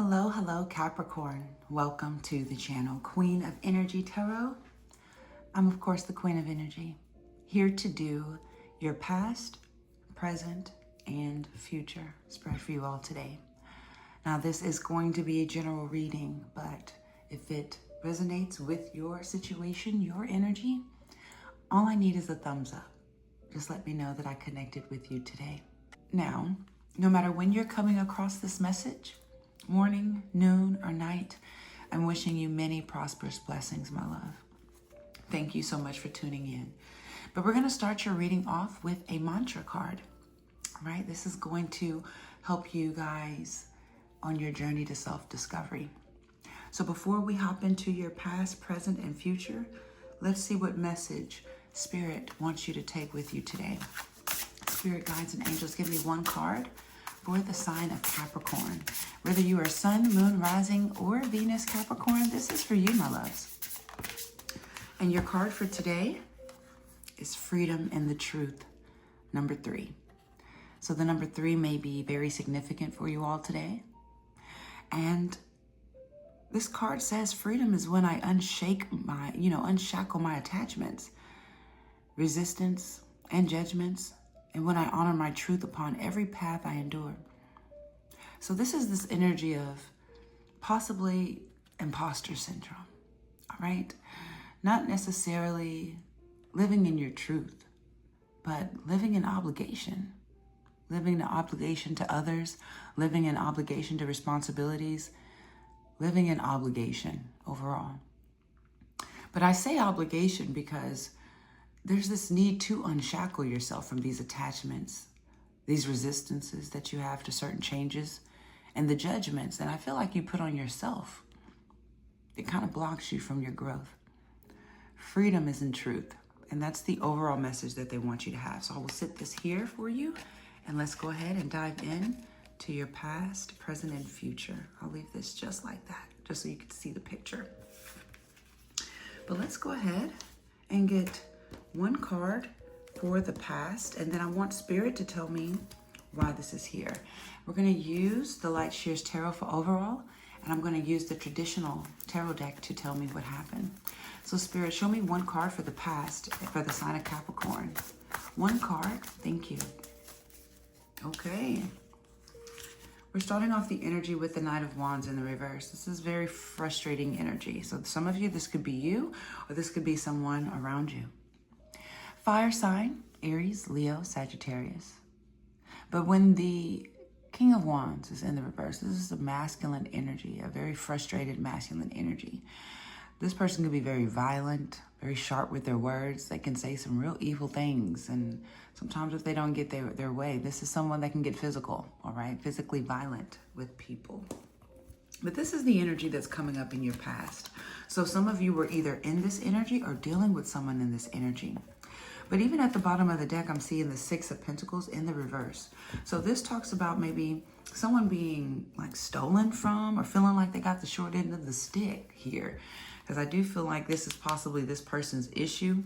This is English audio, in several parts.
Hello, Capricorn. Welcome to the channel Queen of Energy Tarot. I'm, of course, the Queen of Energy, here to do your past, present, and future spread for you all today. Now, this is going to be a general reading, but if it resonates with your situation, your energy, all I need is a thumbs up. Just let me know that I connected with you today. Now, no matter when you're coming across this message, morning, noon, or night, I'm wishing you many prosperous blessings, my love. Thank you so much for tuning in. But we're going to start your reading off with a mantra card, right? This is going to help you guys on your journey to self-discovery. So before we hop into your past, present, and future, let's see what message Spirit wants you to take with you today. Spirit guides and angels, give me one card for the sign of Capricorn. Whether you are Sun, Moon, Rising, or Venus Capricorn, this is for you, my loves. And your card for today is Freedom and the Truth, number 3. So the number 3 may be very significant for you all today. And this card says freedom is when I unshackle my attachments, resistance, and judgments, and when I honor my truth upon every path I endure. So this is this energy of possibly imposter syndrome, all right? Not necessarily living in your truth, but living in obligation. Living in obligation to others, living in obligation to responsibilities, living in obligation overall. But I say obligation because there's this need to unshackle yourself from these attachments, these resistances that you have to certain changes, and the judgments that I feel like you put on yourself. It kind of blocks you from your growth. Freedom is in truth, and that's the overall message that they want you to have. So I will sit this here for you, and let's go ahead and dive in to your past, present, and future. I'll leave this just like that, just so you can see the picture. But let's go ahead and get one card for the past, and then I want Spirit to tell me why this is here. We're going to use the Light Shears Tarot for overall, and I'm going to use the traditional tarot deck to tell me what happened. So Spirit, show me one card for the past for the sign of Capricorn. One card. Thank you. Okay. We're starting off the energy with the Knight of Wands in the reverse. This is very frustrating energy. So some of you, this could be you, or this could be someone around you. Fire sign, Aries, Leo, Sagittarius. But when the King of Wands is in the reverse, this is a masculine energy, a very frustrated masculine energy. This person can be very violent, very sharp with their words. They can say some real evil things. And sometimes if they don't get their way, this is someone that can get physical, all right? Physically violent with people. But this is the energy that's coming up in your past. So some of you were either in this energy or dealing with someone in this energy. But even at the bottom of the deck, I'm seeing the 6 of Pentacles in the reverse. So this talks about maybe someone being like stolen from or feeling like they got the short end of the stick here. Because I do feel like this is possibly this person's issue.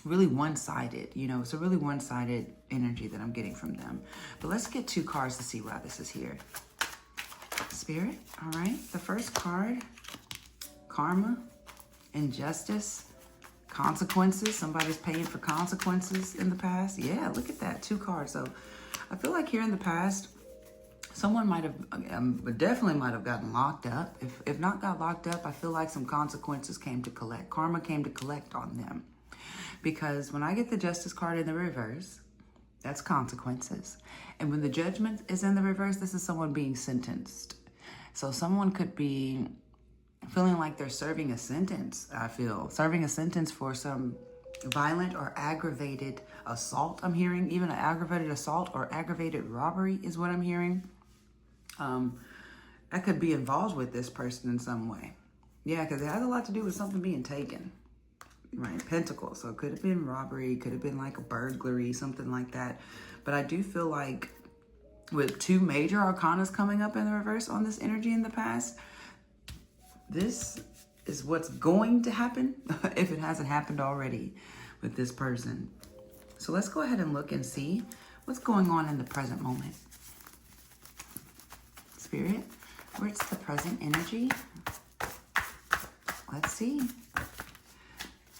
Really one-sided, it's a really one-sided energy that I'm getting from them. But let's get 2 cards to see why this is here. Spirit, all right. The first card, karma, injustice, consequences. Somebody's paying for consequences in the past. Yeah, look at that. 2 cards. So I feel like here in the past, someone definitely might have gotten locked up. If not got locked up, I feel like some consequences came to collect. Karma came to collect on them. Because when I get the Justice card in the reverse, that's consequences. And when the Judgment is in the reverse, this is someone being sentenced. So someone could be feeling like they're serving a sentence, I feel. Serving a sentence for some violent or aggravated assault, I'm hearing. Even an aggravated assault or aggravated robbery is what I'm hearing. I could be involved with this person in some way. Yeah, because it has a lot to do with something being taken. Right, Pentacles. So it could have been robbery, could have been like a burglary, something like that. But I do feel like with 2 major arcanas coming up in the reverse on this energy in the past, this is what's going to happen if it hasn't happened already with this person. So let's go ahead and look and see what's going on in the present moment. Spirit, interprets the present energy? Let's see.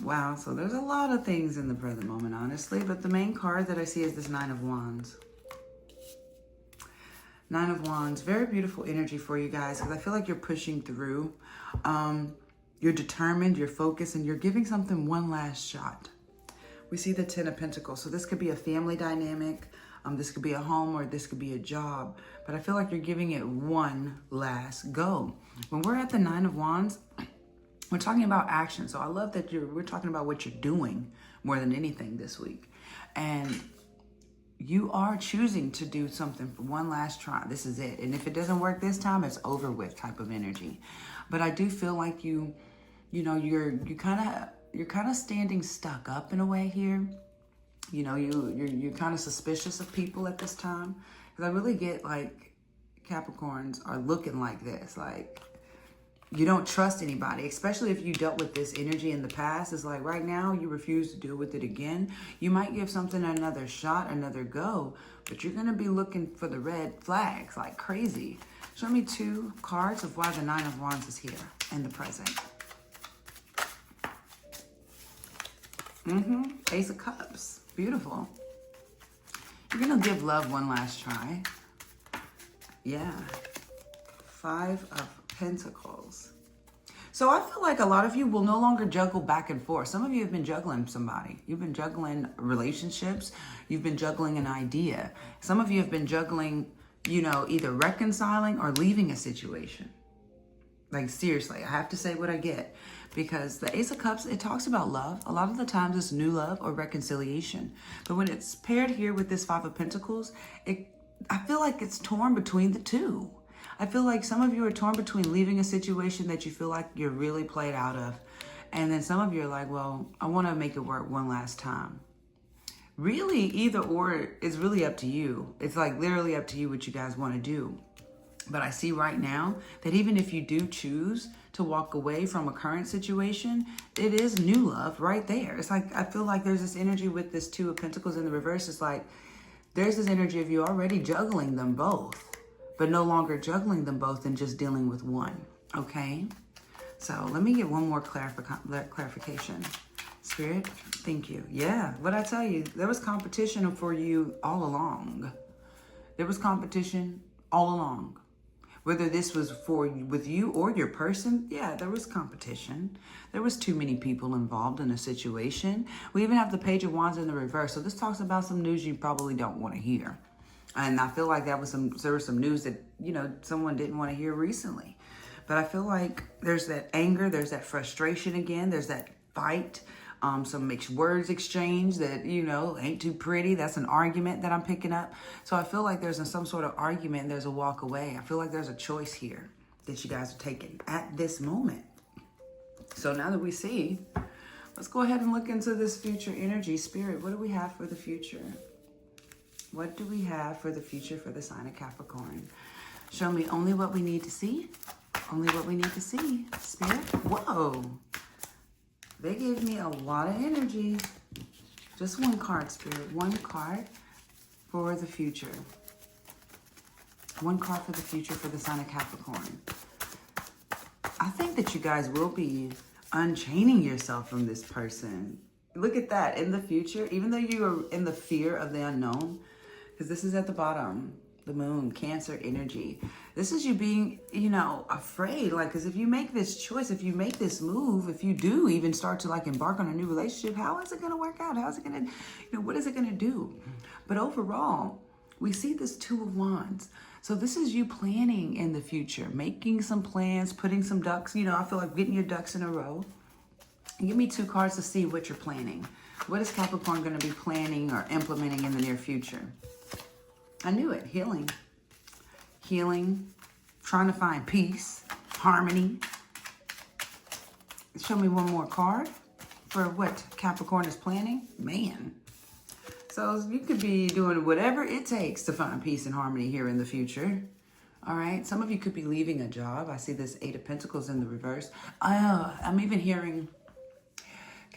Wow, so there's a lot of things in the present moment, honestly, but the main card that I see is this Nine of Wands. Nine of Wands, very beautiful energy for you guys, because I feel like you're pushing through. You're determined, you're focused, and you're giving something one last shot. We see the Ten of Pentacles, so this could be a family dynamic, this could be a home, or this could be a job, but I feel like you're giving it one last go. When we're at the Nine of Wands, we're talking about action. So I love that we're talking about what you're doing more than anything this week. And you are choosing to do something for one last try. This is it. And if it doesn't work this time, it's over with type of energy. But I do feel like you're kind of standing stuck up in a way here. You know, you're kind of suspicious of people at this time. Because I really get like Capricorns are looking like this, like you don't trust anybody, especially if you dealt with this energy in the past. It's like right now you refuse to deal with it again. You might give something another shot, another go, but you're going to be looking for the red flags like crazy. Show me 2 cards of why the Nine of Wands is here in the present. Ace of Cups. Beautiful. You're going to give love one last try. Yeah. 5 of Pentacles. So I feel like a lot of you will no longer juggle back and forth. Some of you have been juggling somebody. You've been juggling relationships. You've been juggling an idea. Some of you have been juggling, you know, either reconciling or leaving a situation. Like seriously, I have to say what I get, because the Ace of Cups, it talks about love. A lot of the times it's new love or reconciliation. But when it's paired here with this 5 of Pentacles, I feel like it's torn between the two. I feel like some of you are torn between leaving a situation that you feel like you're really played out of. And then some of you are like, well, I want to make it work one last time. Really, either or is really up to you. It's like literally up to you what you guys want to do. But I see right now that even if you do choose to walk away from a current situation, it is new love right there. It's like, I feel like there's this energy with this 2 of Pentacles in the reverse. It's like, there's this energy of you already juggling them both, but no longer juggling them both and just dealing with one, okay? So let me get one more clarification. Spirit, thank you. Yeah, what I tell you, there was competition for you all along. There was competition all along. Whether this was with you or your person, yeah, there was competition. There was too many people involved in a situation. We even have the Page of Wands in the reverse. So this talks about some news you probably don't want to hear. And I feel like there was some news that, you know, someone didn't want to hear recently. But I feel like there's that anger, there's that frustration again, there's that fight, some mixed words exchange that, you know, ain't too pretty. That's an argument that I'm picking up. So I feel like there's some sort of argument and there's a walk away. I feel like there's a choice here that you guys are taking at this moment. So now that we see, let's go ahead and look into this future energy. Spirit, what do we have for the future? What do we have for the future for the sign of Capricorn? Show me only what we need to see. Only what we need to see. Spirit, whoa. They gave me a lot of energy. Just one card, Spirit. One card for the future. One card for the future for the sign of Capricorn. I think that you guys will be unchaining yourself from this person. Look at that. In the future, even though you are in the fear of the unknown, because this is at the bottom, the moon, Cancer energy. This is you being, you know, afraid. Like, because if you make this choice, if you make this move, if you do even start to like embark on a new relationship, how is it going to work out? How is it going to, you know, what is it going to do? But overall, we see this 2 of Wands. So this is you planning in the future, making some plans, putting some ducks, you know, I feel like getting your ducks in a row. Give me 2 cards to see what you're planning. What is Capricorn going to be planning or implementing in the near future? I knew it. Healing. Healing. Trying to find peace. Harmony. Show me one more card for what Capricorn is planning. Man. So you could be doing whatever it takes to find peace and harmony here in the future. All right. Some of you could be leaving a job. I see this 8 of Pentacles in the reverse. I'm even hearing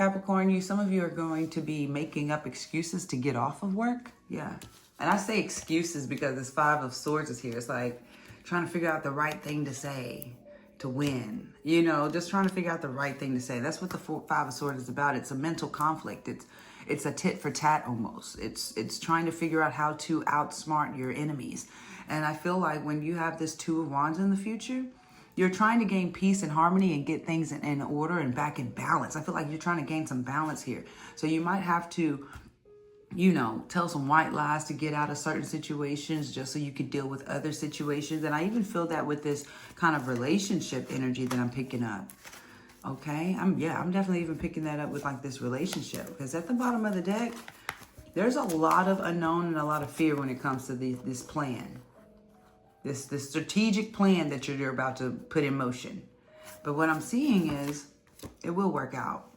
Capricorn, some of you are going to be making up excuses to get off of work. Yeah. And I say excuses because this 5 of Swords is here. It's like trying to figure out the right thing to say to win. You know, just trying to figure out the right thing to say. That's what the Five of Swords is about. It's a mental conflict. It's a tit for tat almost. It's trying to figure out how to outsmart your enemies. And I feel like when you have this Two of Wands in the future, you're trying to gain peace and harmony and get things in order and back in balance. I feel like you're trying to gain some balance here. So you might have to, you know, tell some white lies to get out of certain situations just so you could deal with other situations. And I even feel that with this kind of relationship energy that I'm picking up. Okay, I'm definitely even picking that up with like this relationship, because at the bottom of the deck, there's a lot of unknown and a lot of fear when it comes to this plan. This strategic plan that you're about to put in motion. But what I'm seeing is it will work out.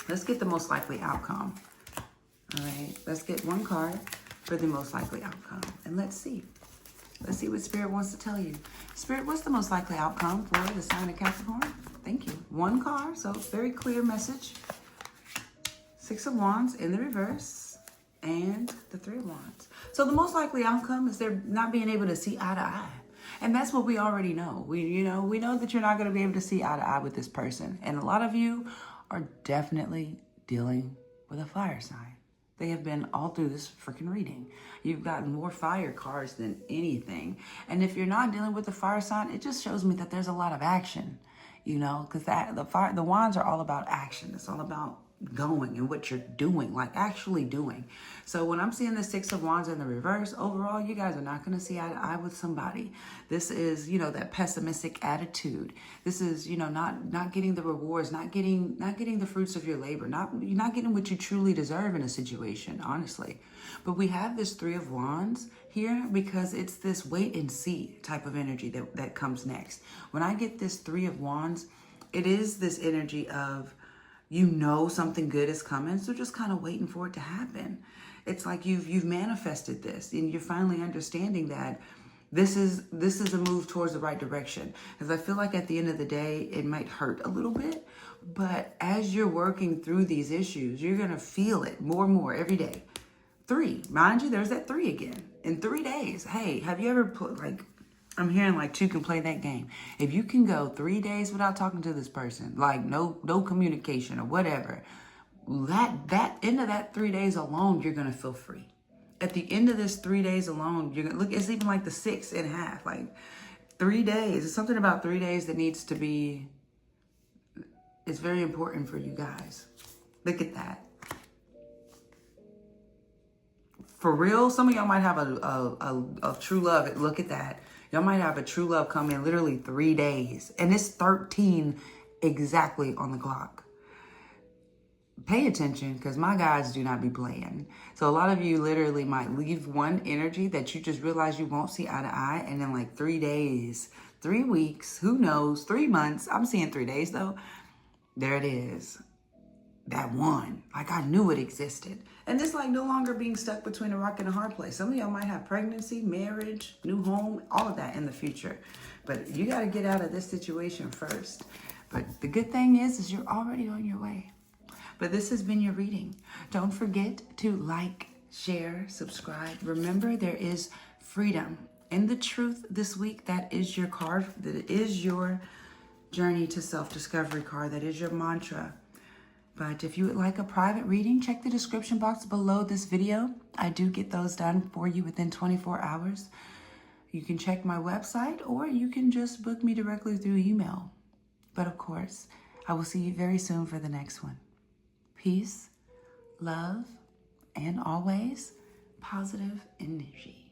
Let's get the most likely outcome. All right, let's get one card for the most likely outcome. And let's see. Let's see what Spirit wants to tell you. Spirit, what's the most likely outcome for the sign of Capricorn? Thank you. One card, so very clear message. Six of Wands in the reverse. And the Three of Wands. So the most likely outcome is they're not being able to see eye to eye. And that's what we already know. We know that you're not going to be able to see eye to eye with this person. And a lot of you are definitely dealing with a fire sign. They have been all through this freaking reading. You've gotten more fire cards than anything. And if you're not dealing with the fire sign, it just shows me that there's a lot of action. You know, because the wands are all about action. It's all about going and what you're doing, like actually doing. So when I'm seeing the Six of Wands in the reverse, overall, you guys are not going to see eye to eye with somebody. This is, you know, that pessimistic attitude. This is, you know, not getting the rewards, not getting the fruits of your labor, you're not getting what you truly deserve in a situation, honestly. But we have this Three of Wands here because it's this wait and see type of energy that comes next. When I get this Three of Wands, it is this energy of, you know, something good is coming, so just kind of waiting for it to happen. It's like you've manifested this, and you're finally understanding that this is a move towards the right direction. Because I feel like at the end of the day, it might hurt a little bit, but as you're working through these issues, you're gonna feel it more and more every day. Three, mind you, there's that three again. In 3 days, hey, have you ever put like, I'm hearing like two can play that game. If you can go 3 days without talking to this person, like no communication or whatever, that end of that 3 days alone, you're gonna feel free. At the end of this 3 days alone, you're gonna look. It's even like the 6.5, like 3 days. It's something about 3 days that needs to be. It's very important for you guys. Look at that. For real, some of y'all might have a true love. Look at that. Y'all might have a true love come in literally 3 days. And it's 13 exactly on the clock. Pay attention, because my guys do not be playing. So a lot of you literally might leave one energy that you just realize you won't see eye to eye. And then like 3 days, 3 weeks, who knows, 3 months. I'm seeing 3 days though. There it is. That one. Like I knew it existed. And it's like no longer being stuck between a rock and a hard place. Some of y'all might have pregnancy, marriage, new home, all of that in the future. But you got to get out of this situation first. But the good thing is you're already on your way. But this has been your reading. Don't forget to like, share, subscribe. Remember, there is freedom in the truth this week. That is your card. That is your journey to self-discovery card. That is your mantra. But if you would like a private reading, check the description box below this video. I do get those done for you within 24 hours. You can check my website, or you can just book me directly through email. But of course, I will see you very soon for the next one. Peace, love, and always positive energy.